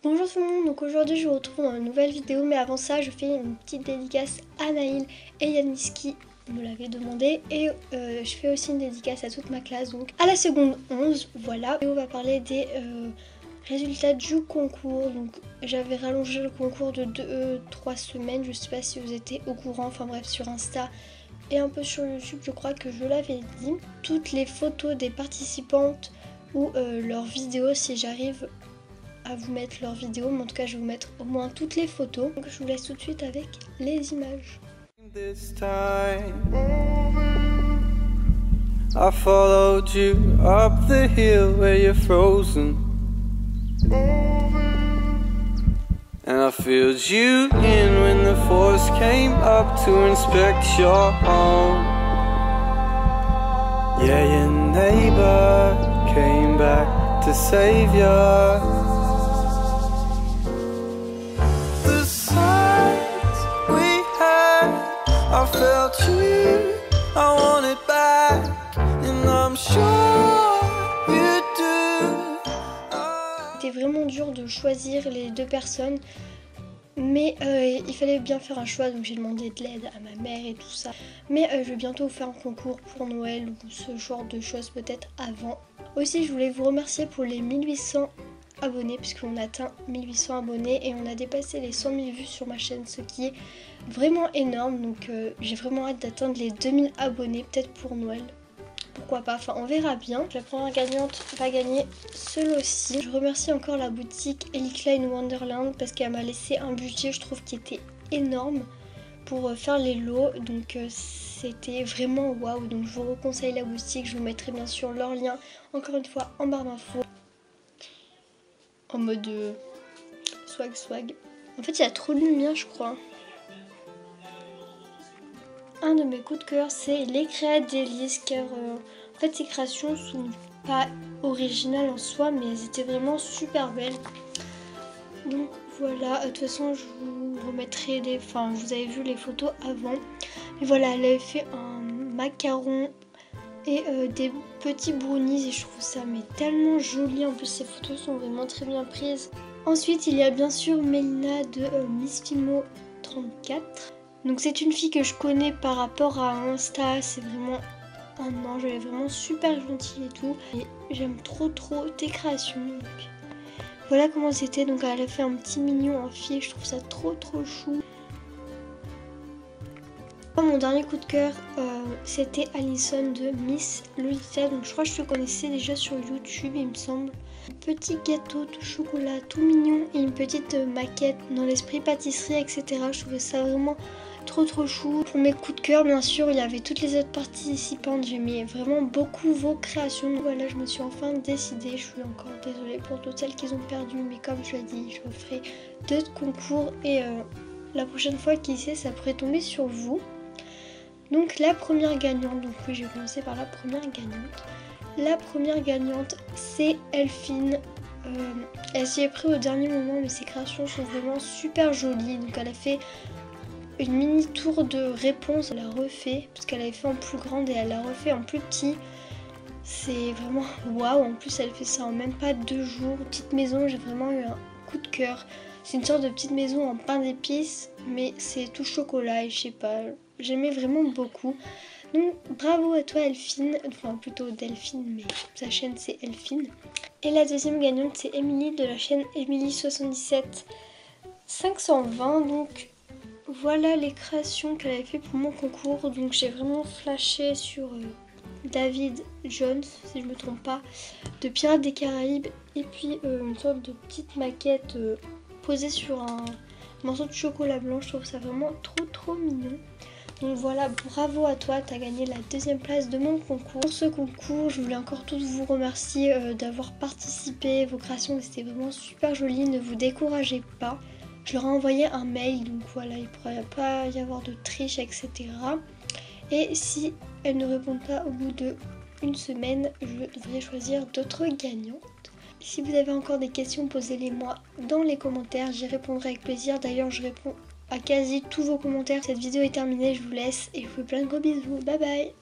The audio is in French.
Bonjour tout le monde, donc aujourd'hui je vous retrouve dans une nouvelle vidéo, mais avant ça je fais une petite dédicace à Naïl et Yannis qui me l'avaient demandé, et je fais aussi une dédicace à toute ma classe, donc à la seconde 11, voilà. Et on va parler des résultats du concours. Donc j'avais rallongé le concours de 2-3 semaines, je sais pas si vous étiez au courant, enfin bref, sur Insta et un peu sur YouTube je crois que je l'avais dit. Toutes les photos des participantes ou leurs vidéos, si j'arrive à vous mettre leurs vidéos, mais en tout cas je vais vous mettre au moins toutes les photos. Donc je vous laisse tout de suite avec les images. This time I followed you up the hill where you're frozen, and I filled you in when the force came up to inspect your home. Yeah, your neighbor came back to save you. I felt you, I want it back, and I'm sure you do. C'était vraiment dur de choisir les deux personnes, mais il fallait bien faire un choix, donc j'ai demandé de l'aide à ma mère et tout ça. Mais je vais bientôt vous faire un concours pour Noël ou ce genre de choses peut-être avant. Aussi je voulais vous remercier pour les 1800 abonnés, puisqu'on a atteint 1800 abonnés et on a dépassé les 100 000 vues sur ma chaîne, ce qui est vraiment énorme. Donc j'ai vraiment hâte d'atteindre les 2000 abonnés, peut-être pour Noël, pourquoi pas, enfin on verra bien. La première gagnante va gagner ce lot-ci. Je remercie encore la boutique Ellie Klein Wonderland parce qu'elle m'a laissé un budget, je trouve, qui était énorme pour faire les lots, donc c'était vraiment waouh. Donc je vous reconseille la boutique, je vous mettrai bien sûr leur lien encore une fois en barre d'infos. En mode swag. En fait il y a trop de lumière je crois. Un de mes coups de cœur c'est les créas d'Elise, car en fait ces créations sont pas originales en soi, mais elles étaient vraiment super belles. Donc voilà, de toute façon je vous remettrai des... Enfin vous avez vu les photos avant. Mais voilà, elle avait fait un macaron et des petits brownies et je trouve ça mais tellement joli. En plus ces photos sont vraiment très bien prises. Ensuite il y a bien sûr Mélina de Miss Fimo 34. Donc c'est une fille que je connais par rapport à Insta, c'est vraiment un ange, elle est vraiment super gentille et tout. Et j'aime trop tes créations. Donc voilà comment c'était. Donc elle a fait un petit mignon en fille, je trouve ça trop chou. Mon dernier coup de cœur c'était Alison de Miss Lolita, donc je crois que je le connaissais déjà sur YouTube il me semble. Un petit gâteau de chocolat tout mignon et une petite maquette dans l'esprit pâtisserie, etc. Je trouvais ça vraiment trop chou. Pour mes coups de cœur bien sûr il y avait toutes les autres participantes, j'aimais vraiment beaucoup vos créations. Donc voilà, je me suis enfin décidée, je suis encore désolée pour toutes celles qui ont perdu, mais comme je l'ai dit je ferai d'autres concours et la prochaine fois qui sait ça pourrait tomber sur vous. Donc la première gagnante, donc oui je vais commencer par la première gagnante. La première gagnante c'est Elphine. Elle s'y est pris au dernier moment mais ses créations sont vraiment super jolies. Donc elle a fait une mini tour de réponse, elle a refait parce qu'elle avait fait en plus grande et elle l'a refait en plus petit. C'est vraiment waouh, en plus elle fait ça en même pas 2 jours. Petite maison, j'ai vraiment eu un coup de cœur. C'est une sorte de petite maison en pain d'épices mais c'est tout chocolat et je sais pas, j'aimais vraiment beaucoup. Donc bravo à toi Elphine, enfin plutôt Delphine mais sa chaîne c'est Elphine. Et la deuxième gagnante c'est Émilie de la chaîne Émilie77 520. Donc voilà les créations qu'elle avait fait pour mon concours. Donc j'ai vraiment flashé sur David Jones, si je me trompe pas, de Pirates des Caraïbes, et puis une sorte de petite maquette posée sur un morceau de chocolat blanc. Je trouve ça vraiment trop mignon. Donc voilà, bravo à toi, tu as gagné la deuxième place de mon concours. Pour ce concours, je voulais encore tous vous remercier d'avoir participé. Vos créations étaient vraiment super jolies, ne vous découragez pas. Je leur ai envoyé un mail, donc voilà, il ne pourrait pas y avoir de triche, etc. Et si elles ne répondent pas au bout d'une semaine, je devrais choisir d'autres gagnantes. Si vous avez encore des questions, posez-les moi dans les commentaires, j'y répondrai avec plaisir. D'ailleurs, je réponds à quasi tous vos commentaires. Cette vidéo est terminée, je vous laisse et je vous fais plein de gros bisous. Bye bye!